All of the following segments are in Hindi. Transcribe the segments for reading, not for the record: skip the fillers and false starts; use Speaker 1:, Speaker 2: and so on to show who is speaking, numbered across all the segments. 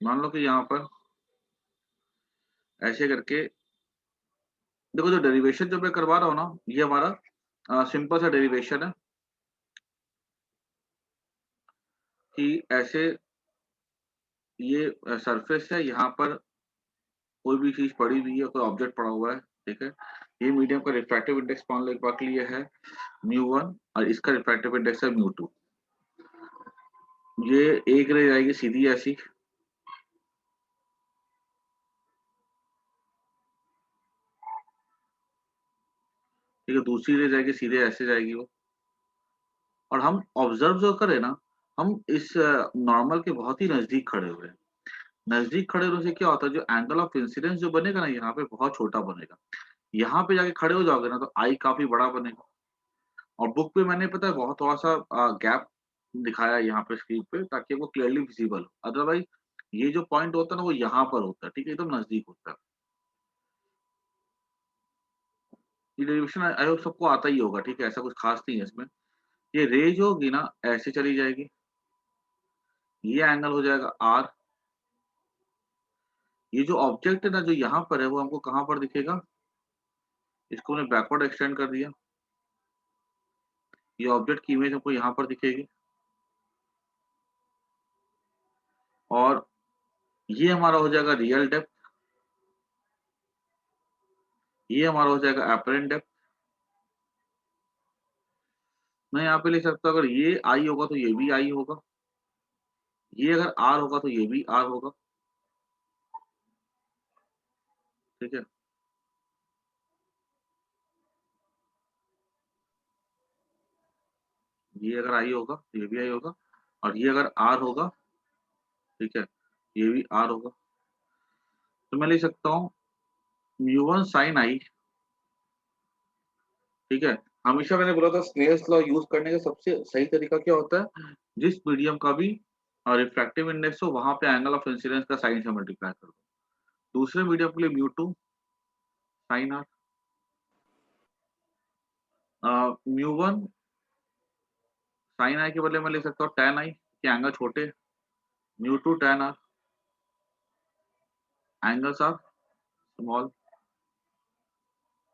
Speaker 1: मान लो कि यहाँ पर ऐसे करके देखो, जो डेरिवेशन जो मैं करवा रहा हूँ ना, ये हमारा सिंपल सा डेरिवेशन है कि ऐसे ये सरफेस है, यहाँ पर कोई भी चीज़ पड़ी हुई है, कोई ऑब्जेक्ट पड़ा हुआ है, ठीक है? ये मीडियम का रिफ्रैक्टिव इंडेक्स मान लो एक बार के लिए है म्यू 1 और इसका रिफ्रैक्टिव इंडेक्स है म्यू 2। ये एक रे जाएगी सीधी ऐसी, ठीक है? दूसरी रे जाएगी सीधे ऐसे जाएगी वो। और हम ऑब्जर्व जो करें ना, हम इस नॉर्मल के बहुत ही नज़दीक खड़े हुए हैं। नज़दीक खड़े होने से क्या होता है, जो एंगल ऑफ इंसिडेंस जो बनेगा ना यहाँ पे बहुत छोटा बनेगा। यहाँ पे जाके खड़े हो जाओगे ना तो आई काफ़ी बड़ा बनेगा। और बुक पे मैंने पता है बहुत थोड़ा-सा गैप दिखाया है यहाँ पे स्क्रीन पे ताकि वो क्लियरली विज़िबल हो। अदरवाइज़ ये जो पॉइंट होता है ना वो यहाँ पर होता है, ठीक है? एकदम नज़दीक होता है। ये डेरिवेशन आई होप सबको आता ही होगा, ठीक है? ऐसा कुछ ख़ास नहीं है इसमें। ये रे जो होगी ना ऐसे चली जाएगी, ये एंगल हो जाएगा आर। ये जो ऑब्जेक्ट है ना जो यहाँ पर है वो हमको कहाँ पर दिखेगा? इसको मैंने बैकवर्ड एक्सटेंड कर दिया। ये ऑब्जेक्ट की इमेज हमको यहाँ पर दिखेगी और ये हमारा हो जाएगा रियल डेप्थ, ये हमारा हो जाएगा एपरेंट डेप्थ। मैं यहाँ पे लिख सकता हूँ अगर ये आई होगा तो ये भी आई होगा, ये अगर आर होगा तो ये भी आर होगा, ठीक है? ये अगर आई होगा तो ये भी आई होगा और ये अगर आर होगा, ठीक है? ये भी आर होगा। तो मैं लिख सकता हूँ म्यू 1 साइन आई, ठीक है? हमेशा मैंने बोला था स्नेल्स लॉ यूज़ करने का सबसे सही तरीका क्या होता है? जिस मीडियम का भी रिफ्रैक्टिव इंडेक्स हो वहाँ पे एंगल ऑफ इंसिडेंस का साइन से मल्टीप्लाई कर दो। दूसरे मीडियम के लिए mu 2 sine r, mu 1 sine i के बदले मैं लिख सकता हूँ टैन आई कि एंगल छोटे, mu 2 tan r, angles are small,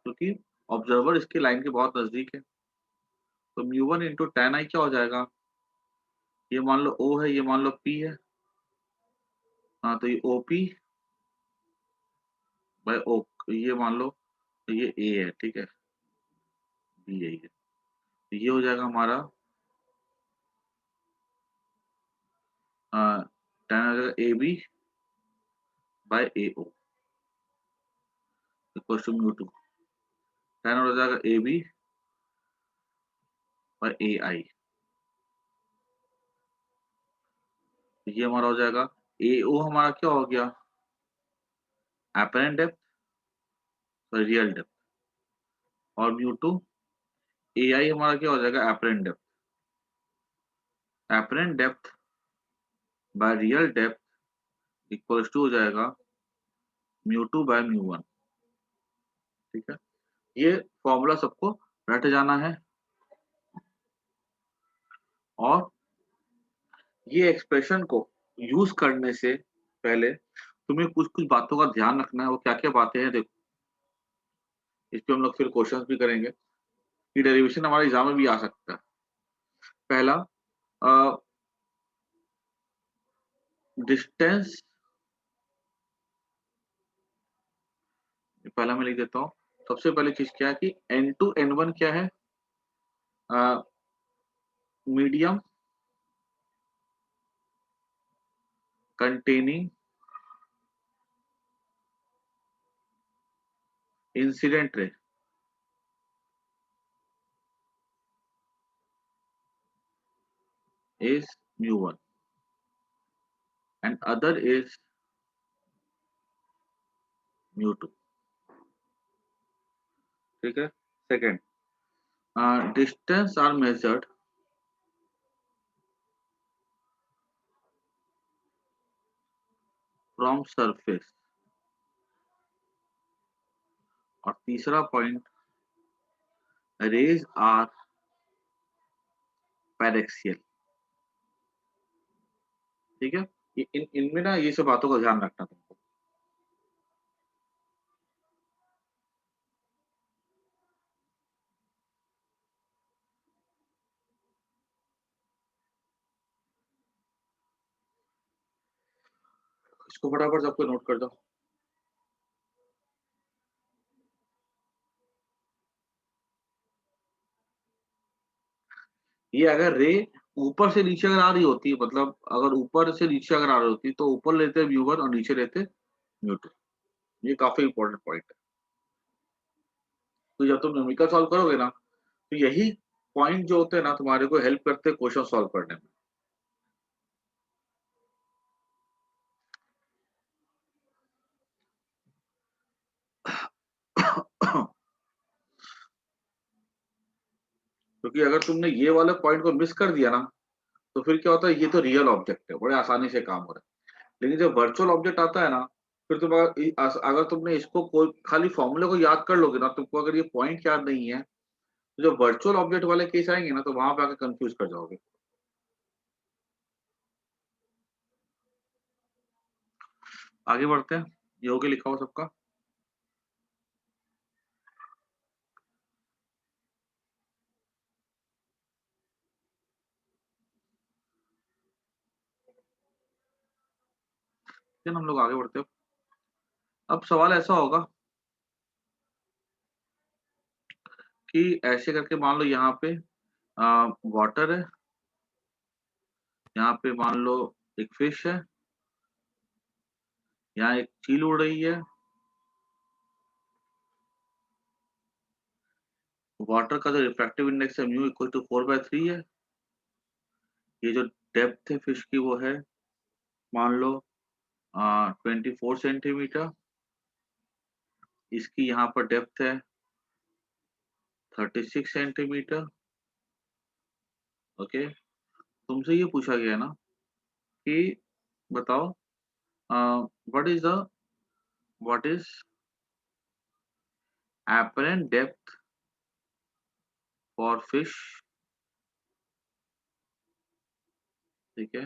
Speaker 1: क्योंकि ऑब्जर्वर इसकी लाइन के बहुत नज़दीक है। तो म्यू 1 इंटू टैन आई क्या हो जाएगा? ये मान लो ओ है, ये मान लो पी है। हाँ, तो ये ओपी बाय ओ, ये मान लो ये ए है, ठीक है? बी यही है। तो ये हो जाएगा हमारा अ, टैन हो जाएगा a b by a o equals to mu 2। Tan हो जाएगा ए बी बाय ए आई। ये हमारा हो जाएगा ए ओ हमारा क्या हो गया? Apparent depth, real depth. और म्यू 2 ए आई हमारा क्या हो जाएगा? Apparent depth. Apparent depth by real depth equals to हो जाएगा म्यू 2 बाय म्यू 1, ठीक है? ये फॉर्मूला सबको रट जाना है और ये एक्सप्रेशन को यूज़ करने से पहले तुम्हें कुछ-कुछ बातों का ध्यान रखना है। वो क्या-क्या बातें हैं देखो, इस पे हम लोग फिर क्वेश्चन्स भी करेंगे। ये डेरिवेशन हमारे एग्ज़ाम में भी आ सकता है। पहला अ, डिस्टेंस, पहला मैं लिख देता हूँ। सबसे पहली चीज़ क्या है कि n2 n1 क्या है? Uh, medium containing incident ray is mu 1 and other is mu 2, ठीक है? Second, distance are measured from surface. और तीसरा पॉइंट, रेज़ आर पैरेक्सियल, ठीक है? इनमें ना ये सब बातों का ध्यान रखना तुमको। इसको फटाफट सबको नोट कर दो। ये अगर रे ऊपर से नीचे अगर आ रही होती, मतलब अगर ऊपर से नीचे अगर आ रही होती तो ऊपर लेते म्यू1 और नीचे लेते म्यू2। ये काफी इंपॉर्टेंट पॉइंट है। तो जब तुम न्यूमेरिकल सॉल्व करोगे ना, तो यही पॉइंट जो होते हैं ना तुम्हारे को हेल्प करते हैं क्वेश्चन सॉल्व करने में। क्योंकि अगर तुमने ये वाले पॉइंट को मिस कर दिया ना, तो फिर क्या होता है, ये तो रियल ऑब्जेक्ट है, बड़े आसानी से काम हो रहा है। लेकिन जब वर्चुअल ऑब्जेक्ट आता है ना, फिर तुम अगर तुमने इसको कोई खाली फॉर्मूले को याद कर लोगे ना, तुमको अगर ये पॉइंट याद नहीं है, तो जब वर्चुअल ऑब्जेक्ट वाले केस आएंगे ना, तो वहां पे आके कंफ्यूज कर जाओगे। आगे बढ़ते हैं। ये हो गया लिखा हुआ सबका। फिर हम लोग आगे बढ़ते हैं। अब सवाल ऐसा होगा कि ऐसे करके मान लो यहाँ पे वाटर है, यहाँ पे मान लो एक फिश है, यहाँ एक चील उड़ रही है, वाटर का जो रिफ्रैक्टिव इंडेक्स है म्यू इक्वल टू 4/3 है। ये जो डेप्थ है फिश की वो है मान लो 24 सेंटीमीटर। इसकी यहाँ पर डेप्थ है 36 सेंटीमीटर। ओके, तुमसे ये पूछा गया ना कि बताओ what is the what is apparent depth for fish, ठीक है,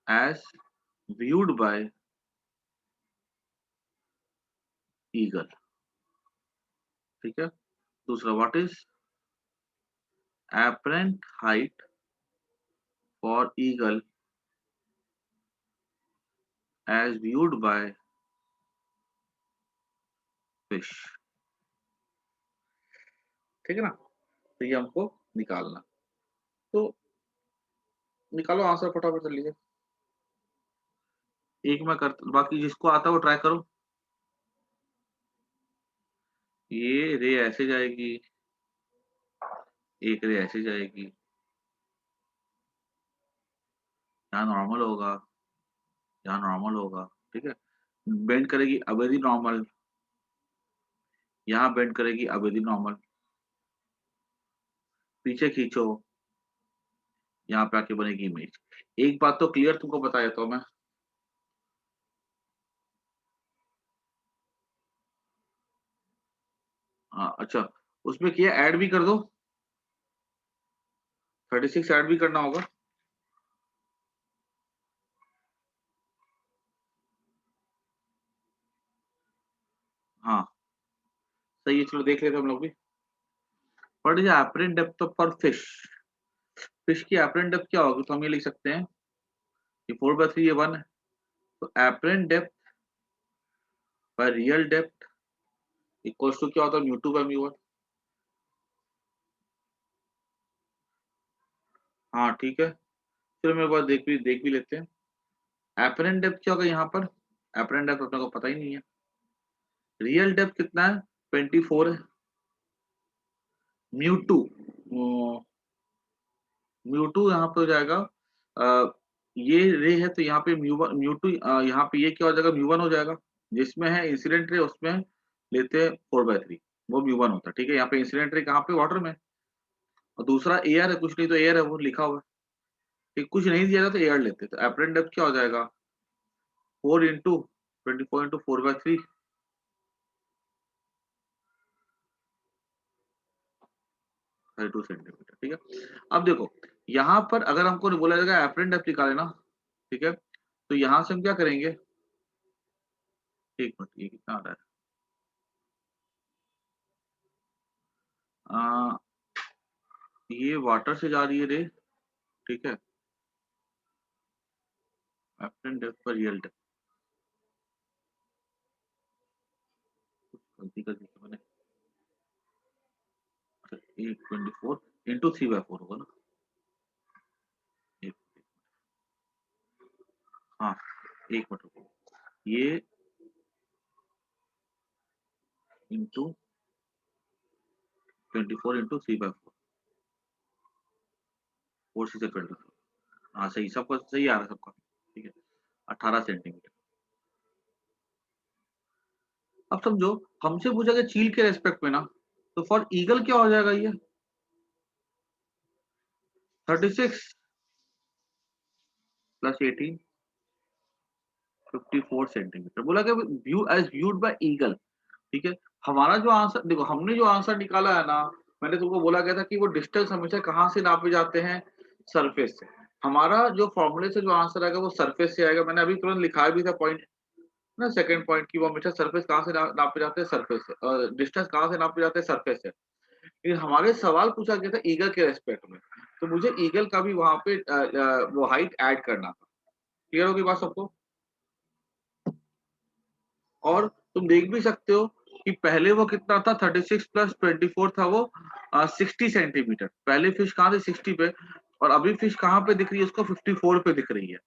Speaker 1: एज viewed बाय ईगल। ठीक है, दूसरा what is apparent height for eagle as viewed by fish. ठीक है ना, तो ये हमको निकालना। तो निकालो आंसर फटाफट से लीजिए। एक मैं कर, बाकी जिसको आता है वो ट्राई करो। ये रे ऐसे जाएगी, एक रे ऐसे जाएगी, यहाँ नॉर्मल होगा, यहाँ नॉर्मल होगा। ठीक है, बेंड करेगी अबेदी नॉर्मल, यहाँ बेंड करेगी अबेदी नॉर्मल, पीछे खींचो, यहाँ पे आके बनेगी इमेज। एक बात तो क्लियर तुमको बता देता हूँ मैं। हाँ अच्छा, उसमें किया ऐड भी कर दो, 36 ऐड भी करना होगा। हाँ सही है, चलो देख लेते हैं हम लोग भी। What is apparent depth for fish. Fish की एपरेंट डेप्थ क्या होगी, तो हम ये लिख सकते हैं कि 4/3 ये 1 है। तो apparent depth by real depth equals to क्या होता है, म्यू2 बाय म्यू1। हाँ ठीक है, चलो मेरे पास देख भी लेते हैं। एपरेंट डेप्थ क्या होगा यहाँ पर, एपरेंट डेप्थ अपने को पता ही नहीं है। रियल डेप्थ कितना है, 24 है। म्यू2, म्यू2 यहाँ पे हो जाएगा ये रे है तो यहाँ पे म्यू1 म्यू2, यहाँ पे ये क्या हो जाएगा, म्यू1 हो जाएगा। जिसमें है इंसिडेंट रे उसमें लेते हैं 4/3, वो म्यू1 होता है। ठीक है, यहाँ पे इंसिडेंट रे कहाँ पे, वाटर में। और दूसरा एयर है, कुछ नहीं तो एयर है, वो लिखा हुआ है। ठीक, कुछ नहीं दिया था तो एयर लेते, तो एपरेंट डेप्थ क्या हो जाएगा, 4 × 24 × 4/3, 32 सेंटीमीटर। ठीक है, अब देखो यहाँ पर अगर हमको बोला जाएगा एपरेंट डेप्थ निकाले ना, ठीक है, तो यहाँ से हम क्या करेंगे, एक मिनट, ये कितना आ रहा है, ये वाटर से जा रही है रे, ठीक है, एप्रेंट डेप्थ पर रियल डेप्थ, गलती कर दी थी मैंने, 824 इंटू 3/4 होगा ना, एक, हाँ, एक मिनट रुको, ये इंटू 24 इंटू 3/4, 4 से 24, हाँ सही, सबका सही आ रहा है सबका, ठीक है, 18 सेंटीमीटर। अब समझो हमसे पूछा गया चील के रेस्पेक्ट में ना, तो फॉर ईगल क्या हो जाएगा, ये 36 प्लस 18, 54 सेंटीमीटर बोला कि view as viewed by eagle, ठीक है। हमारा जो आंसर देखो, हमने जो आंसर निकाला है ना, मैंने तुमको बोला गया था कि वो डिस्टेंस हमेशा कहाँ से नापे जाते हैं, सरफेस से। हमारा जो फॉर्मूले से जो आंसर आएगा वो सरफेस से आएगा, मैंने अभी तुरंत लिखा भी था पॉइंट ना, सेकंड पॉइंट की, वो हमेशा सरफेस कहाँ से नापे जाते हैं, सरफेस से, डिस्टेंस कहाँ से नापे जाते हैं, सरफेस से। ये हमारे सवाल पूछा गया था ईगल के रेस्पेक्ट में, तो मुझे ईगल का भी वहां पे वो हाइट ऐड करना था। क्लियर होगी बात सबको? और तुम देख भी सकते हो कि पहले वो कितना था, 36 प्लस 24 था, वो 60 सेंटीमीटर। पहले फिश कहाँ थी, 60 पे, और अभी फिश कहाँ पे दिख रही है, उसको 54 पे दिख रही है।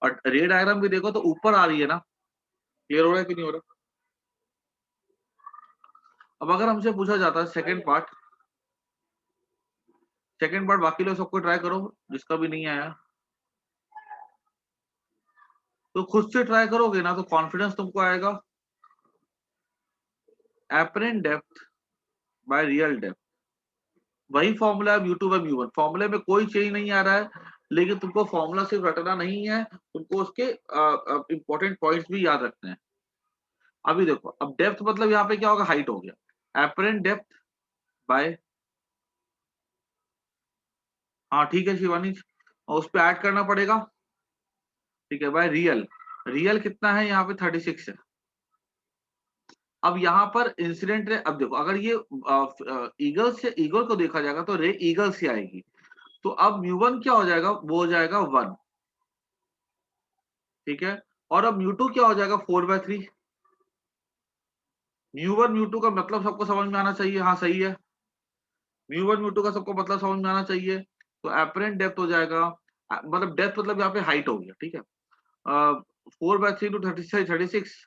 Speaker 1: और रे डायग्राम भी देखो तो ऊपर आ रही है ना। क्लियर हो रहा है कि नहीं हो रहा? अब अगर हमसे पूछा जाता है सेकंड पार्ट बाकी लोग सबको ट्राई करो, जिसका भी नहीं आया तो खुद से ट्राई करोगे ना, तो कॉन्फिडेंस तुमको आएगा। Apparent depth by real depth, वही फॉर्मूला है म्यू2 बाय म्यू1, फॉर्मूले में कोई चेंज नहीं आ रहा है, लेकिन तुमको फॉर्मूला सिर्फ रटना नहीं है, तुमको उसके इंपॉर्टेंट पॉइंट्स भी याद रखने हैं। अभी देखो, अब डेप्थ मतलब यहाँ पे क्या होगा, हाइट हो गया, एपरेंट डेप्थ बाय, हाँ ठीक है शिवानी, और उस पर ऐड करना पड़ेगा, ठीक है, बाय रियल, रियल कितना है यहाँ पे, 36 है। अब यहाँ पर इंसिडेंट रे, अब देखो अगर ये ईगल से, ईगल को देखा जाएगा तो रे ईगल से आएगी, तो अब म्यू1 क्या हो जाएगा, वो हो जाएगा 1, ठीक है। और अब म्यू2 क्या हो जाएगा, 4/3। म्यू1 म्यू2 का मतलब सबको समझ में आना चाहिए, हाँ सही है, म्यू1 म्यू2 का सबको मतलब समझ में आना चाहिए। तो एपरेंट डेप्थ हो जाएगा, मतलब डेप्थ मतलब यहाँ पे हाइट हो गया, ठीक है, 4/3 टू 36,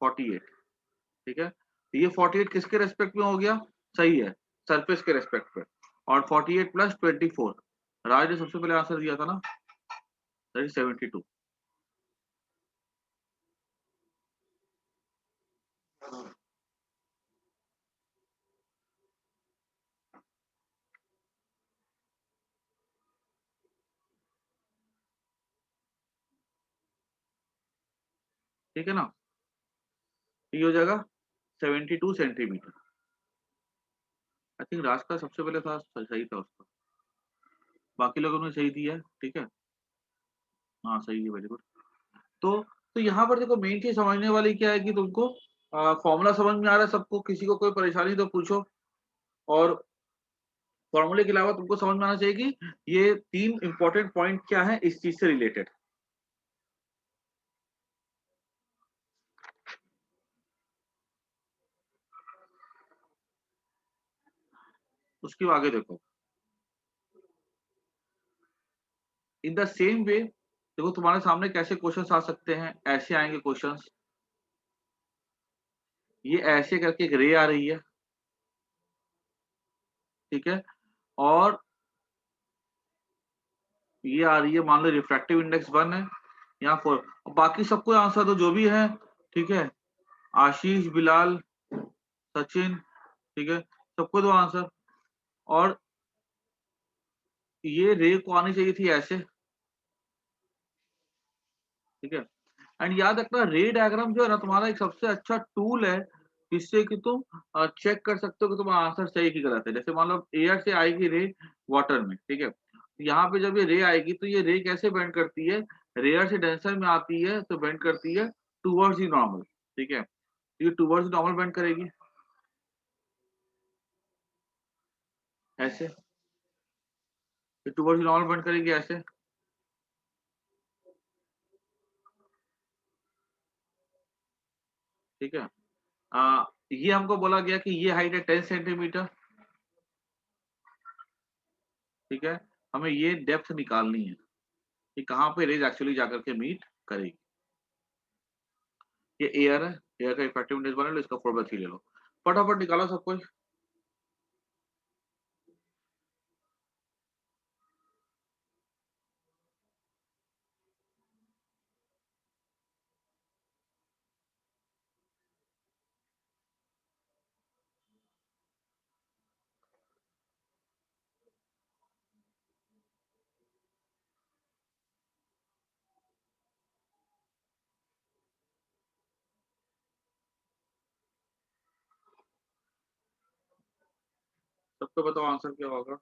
Speaker 1: 48, ठीक है। ये 48 किसके रेस्पेक्ट में हो गया, सही है, सरफेस के रेस्पेक्ट पे। और 48 प्लस 24, राज ने सबसे पहले आंसर दिया था ना, दैट इज 72, ठीक है ना, ये हो जाएगा 72 सेंटीमीटर। आई थिंक राज का सबसे पहले था, सही था उसका, बाकी लोगों ने सही दिया है, ठीक है, हाँ सही है, वेरी गुड। तो यहाँ पर देखो मेन चीज समझने वाली क्या है कि तुमको फॉर्मूला समझ में आ रहा है सबको, किसी को कोई परेशानी तो पूछो। और फॉर्मूले के अलावा तुमको समझ में आना चाहिए कि ये 3 इंपॉर्टेंट पॉइंट क्या है इस चीज से रिलेटेड। उसके आगे देखो, इन द सेम वे देखो तुम्हारे सामने कैसे क्वेश्चंस आ सकते हैं, ऐसे आएंगे क्वेश्चंस, ये ऐसे करके एक रे आ रही है, ठीक है, और ये आ रही है, मान लो रिफ्रैक्टिव इंडेक्स 1 है, यहाँ 4, बाकी सबको आंसर दो जो भी है, ठीक है, आशीष, बिलाल, सचिन, ठीक है, सबको दो आंसर। और ये रे को आनी चाहिए थी ऐसे, ठीक है। एंड याद रखना रे डायग्राम जो है ना तुम्हारा एक सबसे अच्छा टूल है, जिससे कि तुम चेक कर सकते हो कि तुम्हारा आंसर सही की गलत है। जैसे मान लो एयर से आएगी रे वाटर में, ठीक है, यहाँ पे जब ये रे आएगी तो ये रे कैसे बेंड करती है, रेयर से डेंसर में आती है तो बेंड करती है टुवर्ड्स द नॉर्मल, ठीक है? ये टुवर्ड्स नॉर्मल बेंड करेगी ऐसे, ये टुवर्ड्स नॉर्मल बेंड करेगी ऐसे, ठीक है? ये हमको बोला गया कि ये हाइट है 10 सेंटीमीटर, ठीक है? हमें ये डेप्थ निकालनी है कि कहाँ पे रेज एक्चुअली जाकर के मीट करेगी। ये एयर है, एयर का इफेक्टिव इंडेक्स बना लो, इसका 4/3 ले लो। फटाफट निकालो सब कुछ। सबको बताओ आंसर क्या होगा।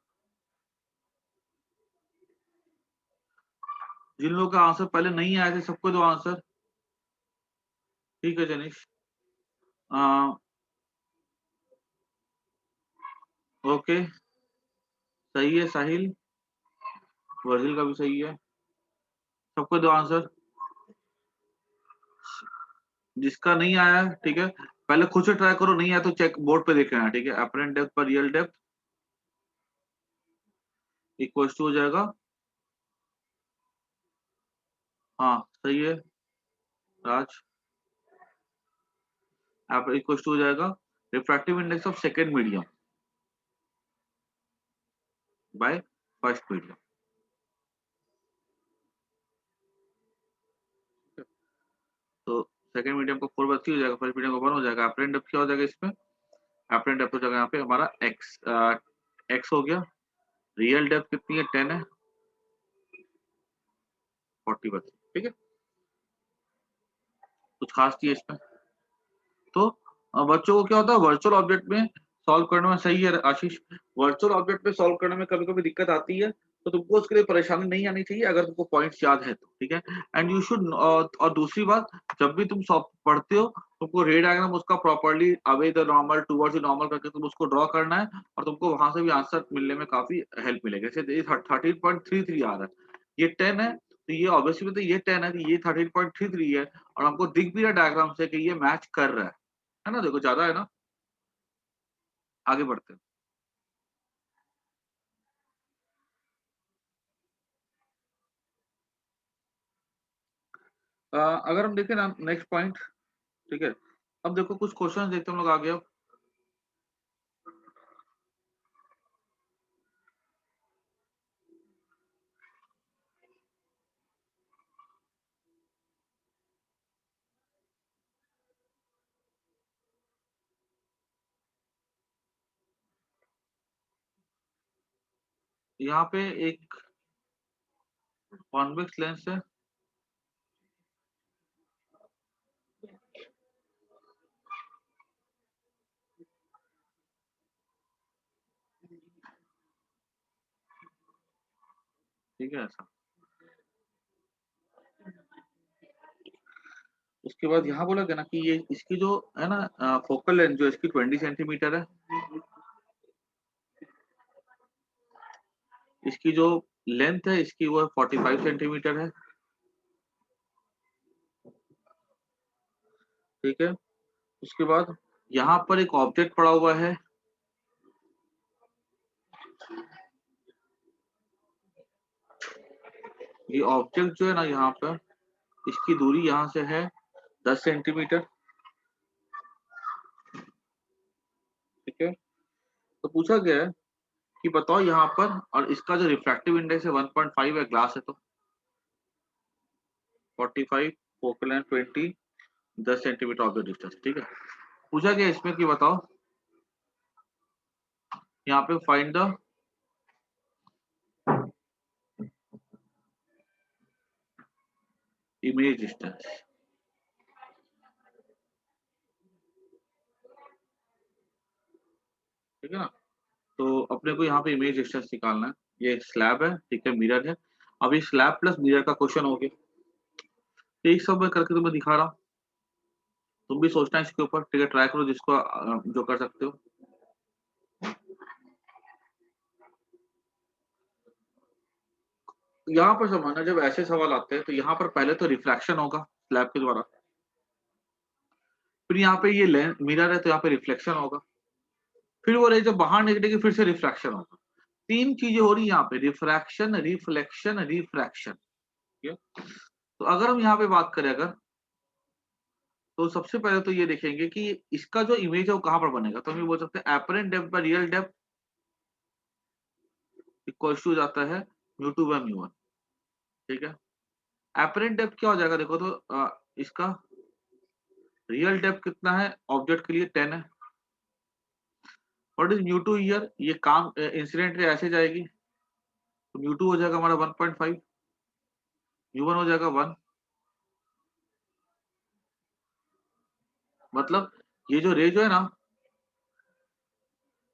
Speaker 1: जिन लोगों का आंसर पहले नहीं आए थे सबको दो आंसर। ठीक है जनीश। ओके, सही है साहिल, वर्जिल का भी सही है। सबको दो आंसर। जिसका नहीं आया ठीक है, पहले खुद से ट्राई करो, नहीं आया तो चेक बोर्ड पे देख लेना, ठीक है? अपरेंट डेप्थ पर रियल डेप्थ इक्वल टू हो जाएगा, हाँ सही है राज, आप इक्वल टू हो जाएगा refractive index of second medium by first medium. तो सेकंड मीडियम को 4/3 हो जाएगा, फर्स्ट मीडियम को 1 हो जाएगा। अपरेंट डेप्थ क्या हो जाएगा इसमें, अपरेंट डेप्थ हो जाएगा यहाँ पे हमारा एक्स, एक्स हो गया। रियल डेप्थ कितनी है, 10 है, 40/3, ठीक है? कुछ खास चीज इसमें। तो बच्चों को क्या होता है वर्चुअल ऑब्जेक्ट में सॉल्व करने में, सही है आशीष, वर्चुअल ऑब्जेक्ट में सॉल्व करने में कभी कभी दिक्कत आती है, तो तुमको उसके लिए परेशानी नहीं आनी चाहिए अगर तुमको पॉइंट्स याद है तो, ठीक है? एंड यू शुड, और दूसरी बात, जब भी तुम पढ़ते हो तुमको रे डायग्राम उसका properly away the normal towards the normal करके तुम उसको ड्रॉ करना है, और तुमको वहां से भी आंसर मिलने में काफी हेल्प मिलेगी। जैसे 13.33 आ रहा है, ये 10 है, तो ये ऑब्वियसली तो ये 10 है, तो ये 13.33 है, और हमको दिख भी रहा डायग्राम से कि ये मैच कर रहा है ना? देखो ज्यादा है ना। आगे बढ़ते हैं। अगर हम देखें ना नेक्स्ट पॉइंट, ठीक है? अब देखो कुछ क्वेश्चन देखते हैं हम लोग आगे। अब यहाँ पे एक कॉन्वेक्स लेंस है, ठीक है ऐसा। उसके बाद यहाँ बोला गया ना कि ये इसकी जो है ना फोकल लेंथ जो इसकी 20 सेंटीमीटर है, इसकी जो लेंथ है इसकी वो 45 सेंटीमीटर है, ठीक है? उसके बाद यहाँ पर एक ऑब्जेक्ट पड़ा हुआ है, ये ऑब्जेक्ट जो है ना यहाँ पर, इसकी दूरी यहाँ से है 10 सेंटीमीटर, ठीक है? तो पूछा गया है कि बताओ यहाँ पर, और इसका जो रिफ्रैक्टिव इंडेक्स है 1.5 है, ग्लास है तो 45 focal length 20, 10 centimetre of the distance, ठीक है? पूछा गया इसमें कि बताओ यहाँ पे फाइंड द इमेज डिस्टेंस, ठीक है ना? तो अपने को यहाँ पे इमेज डिस्टेंस निकालना है। ये स्लैब है, ठीक है, मिरर है। अब ये स्लैब प्लस मिरर का क्वेश्चन हो गया। तो एक सब मैं करके तुम्हें दिखा रहा हूँ, तुम भी सोचना इसके ऊपर, ठीक है, ट्राई करो जिसको जो कर सकते हो। यहाँ पर समझना, जब ऐसे सवाल आते हैं तो यहाँ पर पहले तो रिफ्लेक्शन होगा स्लैब के द्वारा, फिर यहाँ पे ये लेंस मिरर है तो यहाँ पे रिफ्लेक्शन होगा, फिर वो रे जब बाहर निकलेगी फिर से रिफ्रैक्शन होगा। तीन चीजें हो रही है यहाँ पे, रिफ्रैक्शन, रिफ्लेक्शन, रिफ्रैक्शन। ठीक है, तो अगर हम यहाँ पे बात करें अगर, तो सबसे पहले तो ये देखेंगे कि इसका जो इमेज है वो कहाँ पर बनेगा। तो हम ये बोल सकते हैं apparent depth by real depth equal to जाता है mu two by mu one. ठीक है, एपरेंट डेप्थ क्या हो जाएगा देखो तो इसका रियल डेप्थ कितना है ऑब्जेक्ट के लिए 10 है। What is mu two here, ये काम इंसिडेंट रे ऐसे जाएगी तो म्यू टू हो जाएगा हमारा 1.5, म्यू वन हो जाएगा 1। मतलब ये जो रे जो है ना,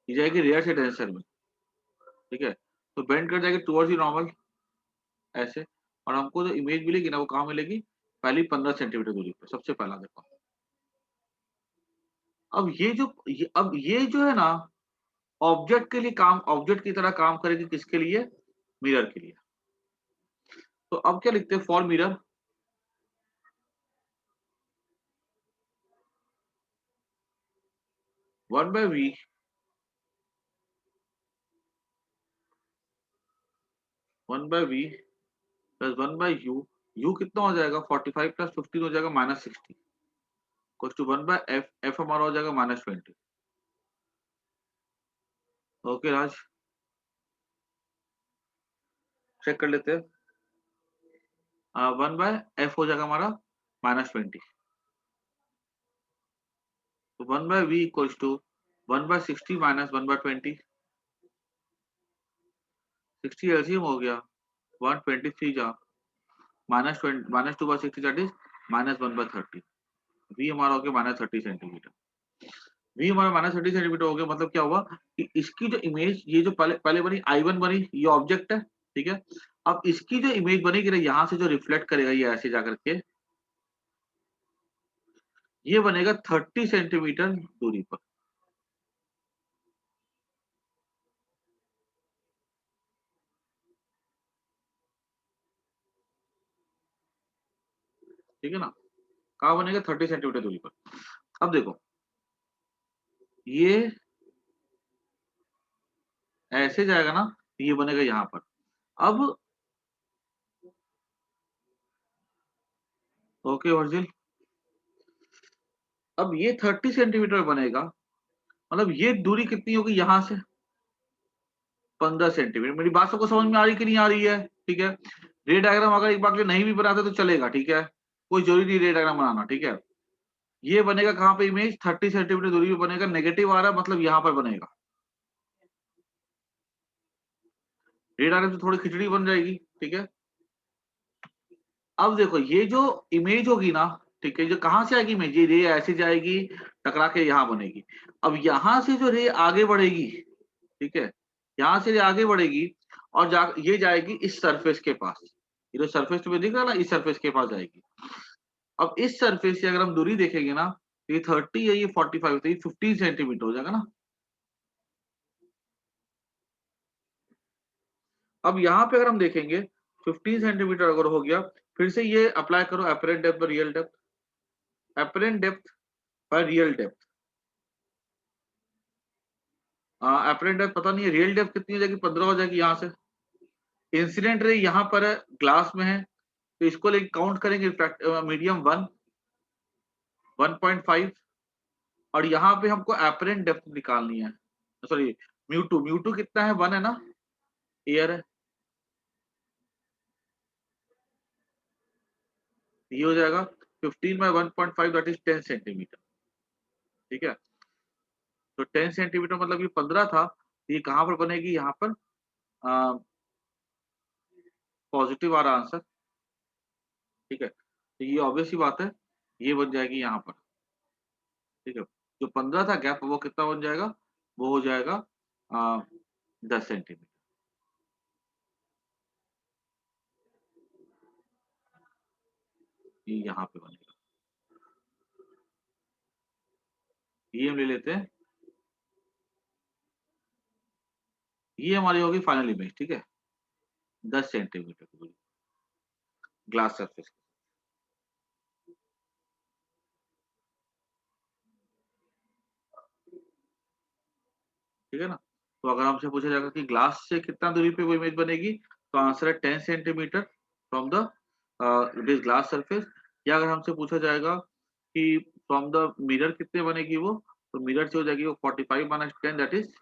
Speaker 1: ये जाएगी रेयर से डेंसर में। ठीक है, तो बेंड कर जाएगी टुवर्ड्स दी नॉर्मल ऐसे, और हमको जो इमेज मिलेगी ना वो कहाँ मिलेगी, पहली 15 सेंटीमीटर दूरी पर। सबसे पहला देखो, अब ये जो है ना ऑब्जेक्ट के लिए काम, ऑब्जेक्ट की तरह काम करेगी, किसके लिए, मिरर के लिए। तो अब क्या लिखते हैं for mirror, one by v plus one by u कितना हो जाएगा 45 प्लस 15 हो जाएगा -60, कुछ two one by f, f हमारा हो जाएगा -20। ओके राज, चेक कर लेते हैं। 1/f हो जाएगा हमारा -20, तो 1/v equals to 1/60 minus 1/20। 60 LCM हो गया 123 जा -2/60 दैट इज -1/30। v हमारा हो गया -30 सेंटीमीटर। v हमारा -30 सेंटीमीटर हो गया, मतलब क्या हुआ कि इसकी जो इमेज, ये जो पहले पहले बनी I1 बनी, ये ऑब्जेक्ट है, ठीक है। अब इसकी जो इमेज बनेगी ना यहाँ से जो रिफ्लेक्ट करेगा ये ऐसे जाकर के, ये बनेगा 30 सेंटीमीटर दूरी पर। ठीक है ना, कहाँ बनेगा 30 सेंटीमीटर दूरी पर। अब देखो ये ऐसे जाएगा ना, ये बनेगा यहाँ पर। अब ओके वर्जिल, अब ये 30 सेंटीमीटर बनेगा, मतलब ये दूरी कितनी होगी यहाँ से 15 सेंटीमीटर। मेरी बात सबको समझ में आ रही कि नहीं आ रही है, ठीक है। रे डायग्राम अगर एक बार के लिए नहीं भी बनाते तो चलेगा, ठीक है, कोई जरूरी नहीं रे डायग्राम बनाना, ठीक है। ये बनेगा कहाँ पे इमेज 30 सेंटीमीटर दूरी पे बनेगा, नेगेटिव आ रहा है मतलब यहाँ पर बनेगा। रे डायग्राम से थोड़ी खिचड़ी बन जाएगी, ठीक है। अब देखो ये जो इमेज होगी ना, ठीक है, जो कहाँ से आएगी इमेज, ये रे ऐसे जाएगी टकरा के यहाँ बनेगी। अब यहाँ से जो रे आगे बढ़ेगी, ठीक है, यहाँ से रे आगे बढ़ेगी और ये जाएगी इस सरफेस के पास। ये जो सरफेस तुम्हें दिख रहा है ना, इस सरफेस के पास जाएगी। अब इस सरफेस से अगर हम दूरी देखेंगे ना, ये 30 है, ये 45, तो ये 15 सेंटीमीटर हो जाएगा ना। अब यहाँ पे अगर हम देखेंगे 15 सेंटीमीटर अगर हो गया, फिर से ये अप्लाई करो apparent depth real depth, apparent depth by real depth. Apparent depth पता नहीं है, रियल डेप्थ कितनी हो जाएगी 15 हो जाएगी। यहाँ से इंसिडेंट रे यहाँ पर है, ग्लास में है, तो इसको लेके काउंट करेंगे मीडियम 1, 1.5, और यहाँ पे हमको एपरेंट डेप्थ निकालनी है, सॉरी म्यू टू कितना है 1 है ना, एयर है, ये हो जाएगा 15 बाय 1.5 दैट इज 10 सेंटीमीटर। ठीक है, तो 10 सेंटीमीटर मतलब ये 15 था, ये कहाँ पर बनेगी, यहाँ पर पॉजिटिव आ रहा आंसर। ठीक है, तो ये ऑब्वियस सी बात है, ये बन जाएगी यहाँ पर। ठीक है, जो 15 था गैप वो कितना बन जाएगा, वो हो जाएगा 10 सेंटीमीटर। ये यहाँ पे बनेगा, ये हम ले लेते हैं, ये हमारी होगी फाइनल इमेज, ठीक है, 10 सेंटीमीटर की ग्लास सरफेस। ठीक है ना। तो अगर हमसे पूछा जाएगा कि ग्लास से कितना दूरी पे वो इमेज बनेगी, तो आंसर है 10 centimetre from the this glass surface. या अगर हमसे पूछा जाएगा कि फ्रॉम द मिरर कितने बनेगी वो, तो मिरर से हो जाएगी वो 45 माइनस 10 दैट इज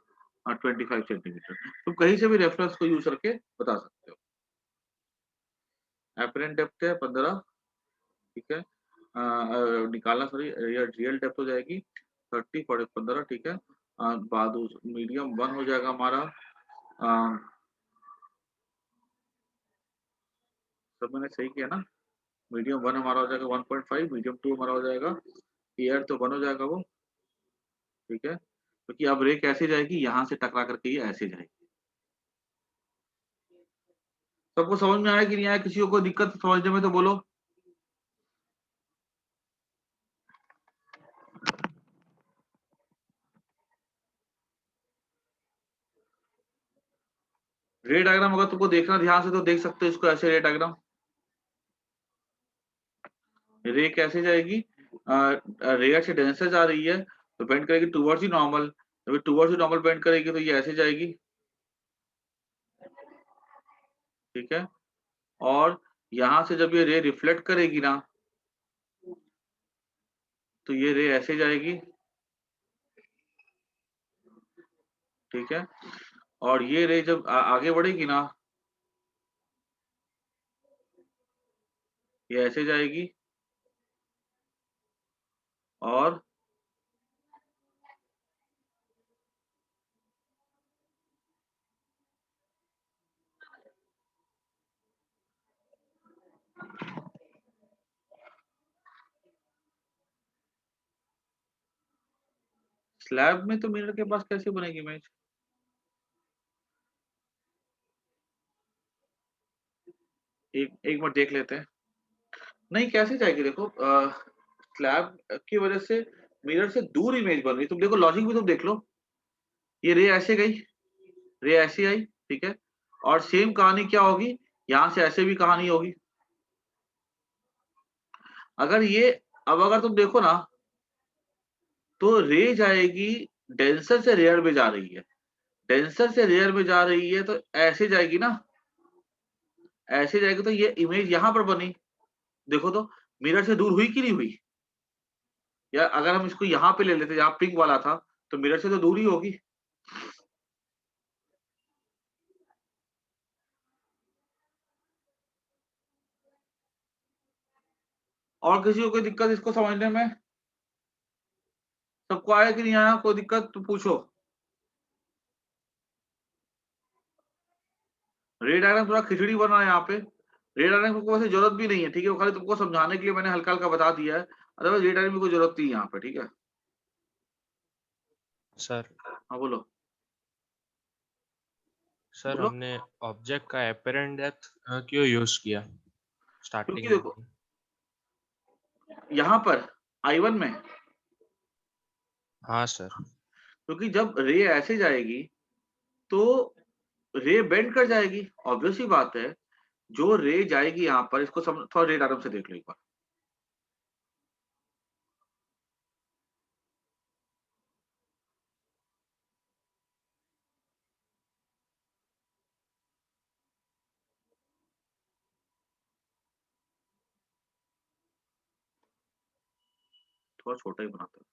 Speaker 1: 25 सेंटीमीटर। तुम कहीं से भी रेफरेंस को यूज करके बता सकते हो। एपरेंट डेप्थ है 15, ठीक है, निकालना सॉरी, रियल डेप्थ हो जाएगी 30 40 15, ठीक है। बाद मीडियम 1 हो जाएगा हमारा, सब मैंने सही किया ना। मीडियम 1 हमारा हो जाएगा 1.5, मीडियम 2 हमारा हो जाएगा, एयर तो 1 हो जाएगा वो, ठीक है। क्योंकि अब रे कैसे जाएगी, यहाँ से टकरा करके ये ऐसे जाएगी। सबको समझ में आया कि नहीं आया? किसी को कोई दिक्कत समझने में तो बोलो। रे डायग्राम अगर तुमको देखना ध्यान से तो देख सकते हो इसको ऐसे, रे डायग्राम, रे कैसे जाएगी, रे से डेंसर जा रही है तो बेंड करेगी टुवर्ड्स ही नॉर्मल, जब टुवर्ड्स ही नॉर्मल बेंड करेगी तो ये ऐसे जाएगी, ठीक है। और यहाँ से जब ये रे रिफ्लेक्ट करेगी ना, तो ये रे ऐसे जाएगी, ठीक है। और ये रे जब आगे बढ़ेगी ना, ये ऐसे जाएगी, और स्लैब में तो मिरर के पास कैसे बनेगी इमेज? एक एक बार देख लेते हैं। नहीं, कैसे जाएगी, देखो स्लैब की वजह से मिरर से दूर इमेज बन रही, तुम देखो लॉजिक भी तुम देख लो। ये रे ऐसे गई, रे ऐसे आई, ठीक है। और सेम कहानी क्या होगी, यहाँ से ऐसे भी कहानी होगी। अगर ये, अब अगर तुम देखो ना, तो रे जाएगी, डेंसर से रेयर में जा रही है, डेंसर से रेयर में जा रही है, तो ऐसे जाएगी ना, ऐसे जाएगी, तो ये इमेज यहाँ पर बनी। देखो तो मिरर से दूर हुई कि नहीं हुई? या अगर हम इसको यहाँ पे ले लेते जहाँ पिंक वाला था, तो मिरर से तो दूर ही होगी। और किसी को कोई दिक्कत इसको समझने में? सबको आया कि नहीं आया? कोई दिक्कत तो पूछो। रे डायग्राम थोड़ा खिचड़ी बना है यहाँ पे। रे डायग्राम को वैसे जरूरत भी नहीं है, ठीक है, वो खाली तुमको समझाने के लिए मैंने हल्का हल्का बता दिया है, अदरवाइज रे डायग्राम की कोई जरूरत नहीं है यहाँ पे, ठीक है।
Speaker 2: सर
Speaker 1: हाँ बोलो।
Speaker 2: सर
Speaker 1: बोलो।
Speaker 2: हमने ऑब्जेक्ट का एपरेंट डेप्थ क्यों यूज किया
Speaker 1: क्योंकि
Speaker 2: स्टार्टिंग
Speaker 1: देखो
Speaker 2: में?
Speaker 1: यहाँ पर I1 में,
Speaker 2: हाँ सर।
Speaker 1: क्योंकि जब रे ऐसे जाएगी तो रे बेंड कर जाएगी, ऑब्वियस ही बात है। जो रे जाएगी यहाँ पर, इसको थोड़ा रे डायग्राम से देख लो एक बार। थोड़ा छोटा ही बनाता हूँ।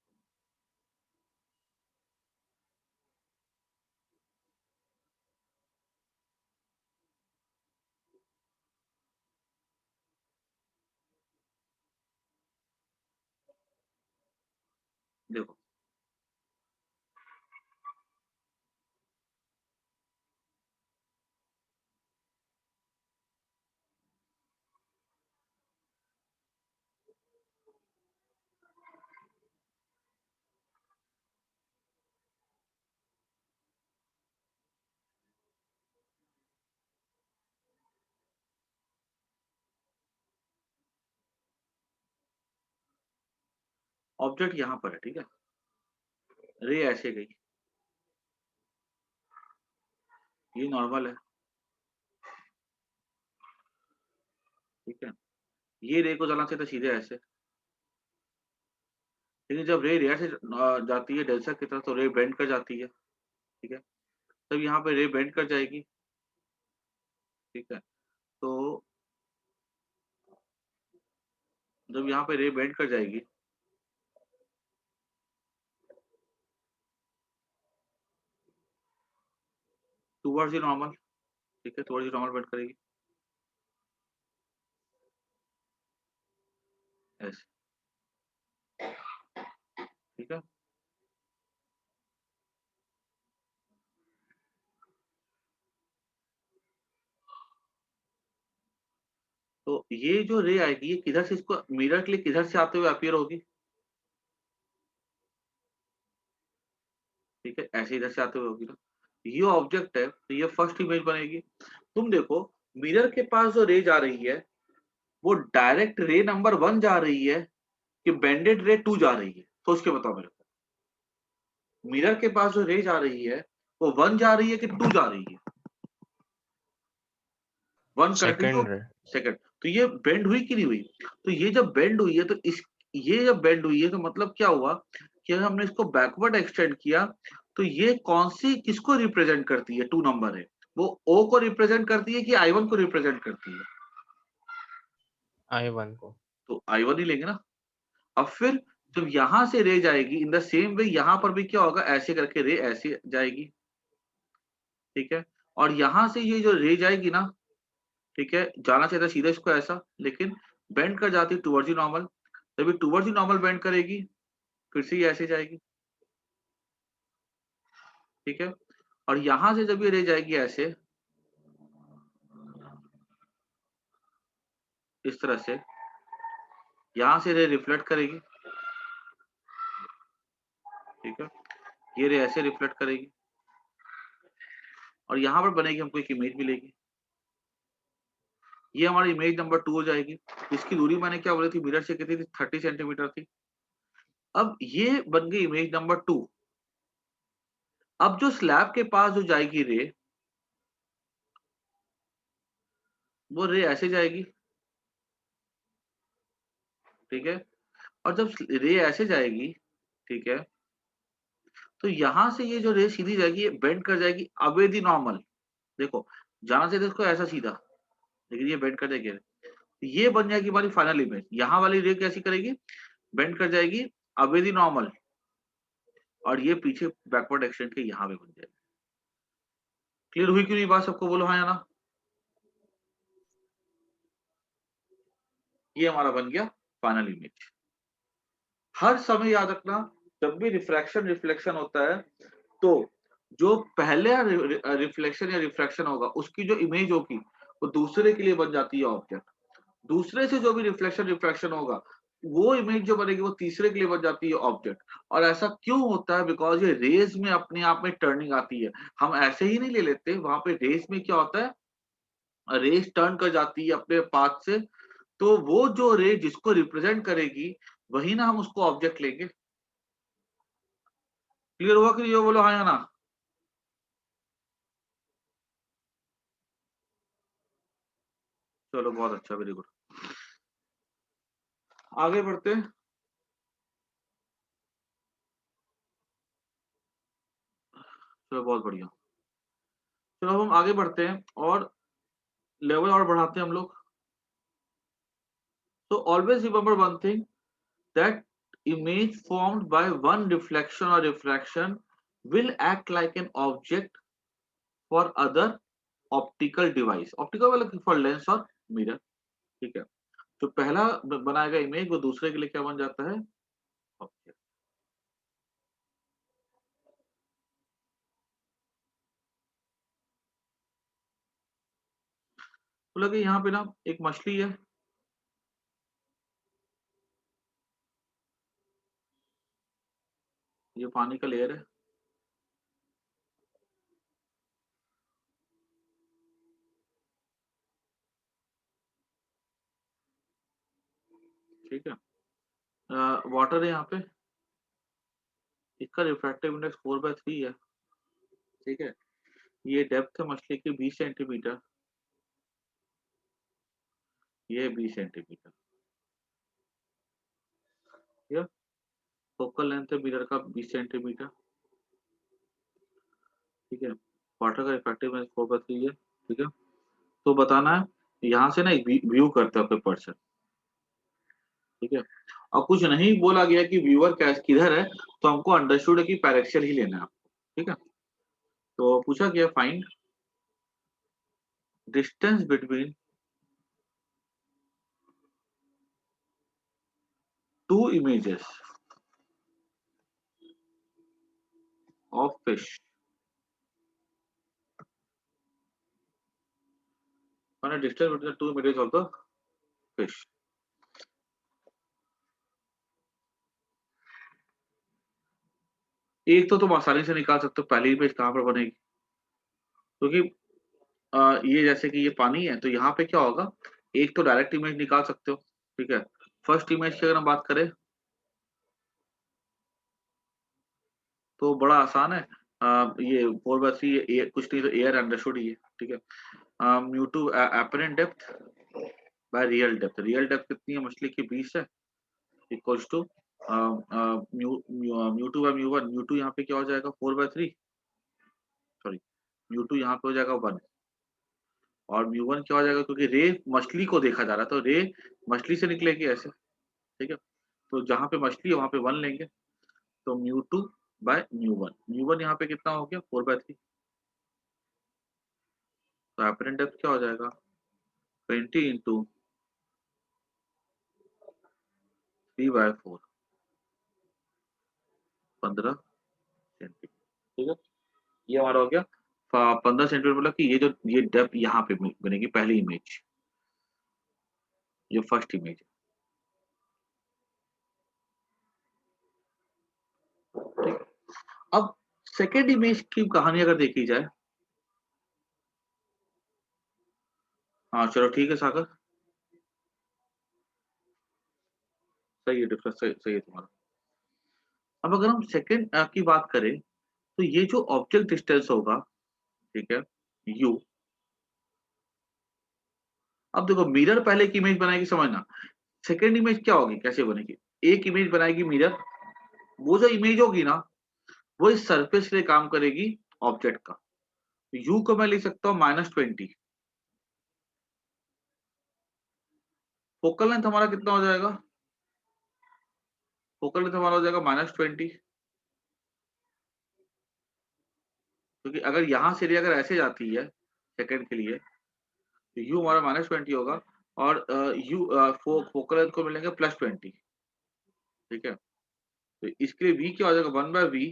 Speaker 1: देखो ऑब्जेक्ट यहाँ पर है, ठीक है? रे ऐसे गई, ये नॉर्मल है, ठीक है? ये रे को जाना चाहिए था सीधे ऐसे, लेकिन जब रे रेयर से जाती है डेल्टा की तरफ तो रे बेंड कर जाती है, ठीक है? तब यहाँ पे रे बेंड कर जाएगी, ठीक है? तो जब यहाँ पे रे बेंड कर जाएगी, टुवर्ड्स द नॉर्मल, ठीक है? टुवर्ड्स द नॉर्मल बेंड करेगी, ऐसे, ठीक है? तो ये जो रे आएगी, ये किधर से इसको मिरर के लिए किधर से आते हुए अपीयर होगी? ठीक है? ऐसे इधर से आते हुए होगी ना? ये ऑब्जेक्ट है, तो ये फर्स्ट इमेज बनेगी। तुम देखो, मिरर के पास जो रे जा रही है, वो डायरेक्ट रे नंबर 1 जा रही है कि बेंडेड रे 2 जा रही है? सोच के बताओ मेरे को। मिरर के पास जो रे जा रही है, वो 1 जा रही है कि 2 जा रही है? 1 कंटिन्यू,
Speaker 2: सेकंड रे।
Speaker 1: सेकंड। तो ये बेंड हुई कि नहीं हुई? तो ये जब बेंड हुई है तो इस ये जब बेंड हुई है तो मतलब क्या हुआ कि अगर हमने इसको बैकवर्ड एक्सटेंड किया तो ये कौन सी किसको रिप्रेजेंट करती है? 2 नंबर है, वो ओ को रिप्रेजेंट करती है कि I1 को रिप्रेजेंट करती है?
Speaker 2: I1 को।
Speaker 1: तो I1 ही लेंगे ना। अब फिर जब यहां से रे जाएगी इन द सेम वे, यहां पर भी क्या होगा? ऐसे करके रे ऐसे जाएगी, ठीक है? और यहां से ये जो रे जाएगी ना, ठीक है, जाना चाहिए था सीधा इसको ऐसा, लेकिन बेंड कर जाती है टुवर्ड्स द नॉर्मल, तभी टुवर्ड्स द नॉर्मल बेंड करेगी, फिर से ये ऐसे जाएगी, ठीक है? और यहां से जब ये रे जाएगी ऐसे, इस तरह से, यहां से रे रिफ्लेक्ट करेगी, ठीक है? ये रे ऐसे रिफ्लेक्ट करेगी और यहाँ पर बनेगी, हमको एक इमेज मिलेगी। ये हमारी इमेज नंबर 2 हो जाएगी। इसकी दूरी मैंने क्या बोली थी मिरर से, कितनी थी? 30 सेंटीमीटर थी। अब ये बन गई इमेज नंबर 2। अब जो स्लैब के पास जो जाएगी रे, वो रे ऐसे जाएगी, ठीक है? और जब रे ऐसे जाएगी, ठीक है, तो यहां से ये जो रे सीधी जाएगी, ये बेंड कर जाएगी अवे द नॉर्मल। देखो, जाना चाहिए था इसको ऐसा सीधा, लेकिन ये बेंड कर जाएगी। ये बन जाएगी हमारी फाइनल इमेज। यहाँ वाली रे कैसी करेगी? बेंड कर जाएगी अवे द नॉर्मल, और ये पीछे बैकवर्ड एक्सटेंड के यहाँ पे बन जाएगी। क्लियर हुई क्यों नहीं बात? सबको बोलो हाँ या ना। ये हमारा बन गया फाइनल इमेज। हर समय याद रखना, जब भी रिफ्रैक्शन रिफ्लेक्शन होता है, तो जो पहले रिफ्लेक्शन या रिफ्रैक्शन होगा, उसकी जो इमेज होगी, वो दूसरे के लिए बन जाती है ऑब्जेक्ट। दूसरे से जो भी रिफ्लेक्शन रिफ्रैक्शन होगा, वो इमेज जो बनेगी वो तीसरे के लिए बन जाती है ऑब्जेक्ट। और ऐसा क्यों होता है? बिकॉज ये रेज में अपने आप में टर्निंग आती है। हम ऐसे ही नहीं ले लेते, वहां पे रेज में क्या होता है, रेज टर्न कर जाती है अपने पाथ से, तो वो जो रे जिसको रिप्रेजेंट करेगी, वही ना हम उसको ऑब्जेक्ट लेंगे। क्लियर हुआ कि नहीं? ये बोलो हाँ या ना। चलो बहुत अच्छा, वेरी गुड। आगे बढ़ते हैं। चलो बहुत बढ़िया। चलो अब हम आगे बढ़ते हैं और लेवल और बढ़ाते हैं हम लोग। तो always remember one thing, that image formed by one reflection or refraction will act like an object for other optical device। Optical वाला फॉर लेंस और मिरर, ठीक है? जो पहला बनाएगा इमेज, वो दूसरे के लिए क्या बन जाता है? ऑब्जेक्ट। तो लगे यहाँ पे ना एक मछली है, ये पानी का लेयर है, ठीक है? वाटर है यहाँ पे, इसका रिफ्रैक्टिव इंडेक्स 4/3 है, ठीक है। ये डेप्थ है मछली की 20 सेंटीमीटर, ये 20 सेंटीमीटर, ठीक है। फोकल लेंथ है मिरर का 20 सेंटीमीटर, ठीक है। वाटर का रिफ्रैक्टिव इंडेक्स 4/3 है, ठीक है। तो बताना है, यहाँ से ना एक व्यू करते हैं कोई पर्सन, ठीक है। और कुछ नहीं बोला गया कि व्यूअर कैस किधर है, तो हमको अंडरस्टूड है कि पैरेक्शियल ही लेना है आपको, ठीक है। तो पूछा गया find distance between two images of fish, माने distance between two images of the fish. एक तो तुम आसानी से निकाल सकते हो, पहली इमेज कहाँ पर बनेगी, क्योंकि ये जैसे कि ये पानी है, तो यहाँ पे क्या होगा, एक तो डायरेक्ट इमेज निकाल सकते हो, ठीक है। फर्स्ट इमेज की अगर हम बात करें तो बड़ा आसान है, ये 4/3 कुछ नहीं तो एयर अंडरस्टूड ही है, ठीक है। Mu two apparent depth by real depth कितनी है मछली की, 20 है, equals to mu mu two by mu 1, mu two यहाँ पे क्या हो जाएगा 4/3, सॉरी म्यू टू यहाँ पे हो जाएगा 1, और म्यू 1 क्या हो जाएगा, क्योंकि रे मछली को देखा जा रहा है तो रे मछली से निकलेगी ऐसे, ठीक है। तो जहाँ पे मछली है वहां पे 1 लेंगे, तो mu two by mu one यहाँ पे कितना हो गया 4/3, तो एपरेंट डेप्थ क्या हो जाएगा 20 इंटू 3/4, 15 सेंटीमीटर, ठीक है। ये हमारा हो गया 15 सेंटीमीटर, मतलब कि ये जो ये डेप्थ यहाँ पे बनेगी पहली इमेज, ये फर्स्ट इमेज है, ठीक। अब सेकेंड इमेज की कहानी अगर देखी जाए, हाँ चलो ठीक है सागर, सही है, डिफरेंस सही, सही है तुम्हारा। अब अगर हम सेकेंड की बात करें, तो ये जो ऑब्जेक्ट डिस्टेंस होगा, ठीक है, यू। अब देखो मिरर पहले की इमेज बनाएगी, समझना, सेकेंड इमेज क्या होगी, कैसे बनेगी, एक इमेज बनाएगी मिरर, वो जो इमेज होगी ना, वो इस सरफेस पे काम करेगी ऑब्जेक्ट का। यू को मैं लिख सकता हूँ -20, फोकल लेंथ हमारा कितना हो जाएगा, फोकल लेंथ हमारा हो जाएगा -20, क्योंकि अगर यहाँ से रे अगर ऐसे जाती है सेकंड के लिए, तो यू हमारा -20 होगा, और यू फोकल लेंथ को मिलेंगे +20, ठीक है। तो इसके लिए v क्या हो जाएगा 1/v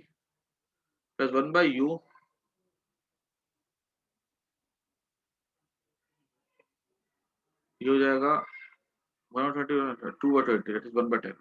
Speaker 1: प्लस 1/u, ये हो जाएगा 1/20 2/20, दैट इज 1/10,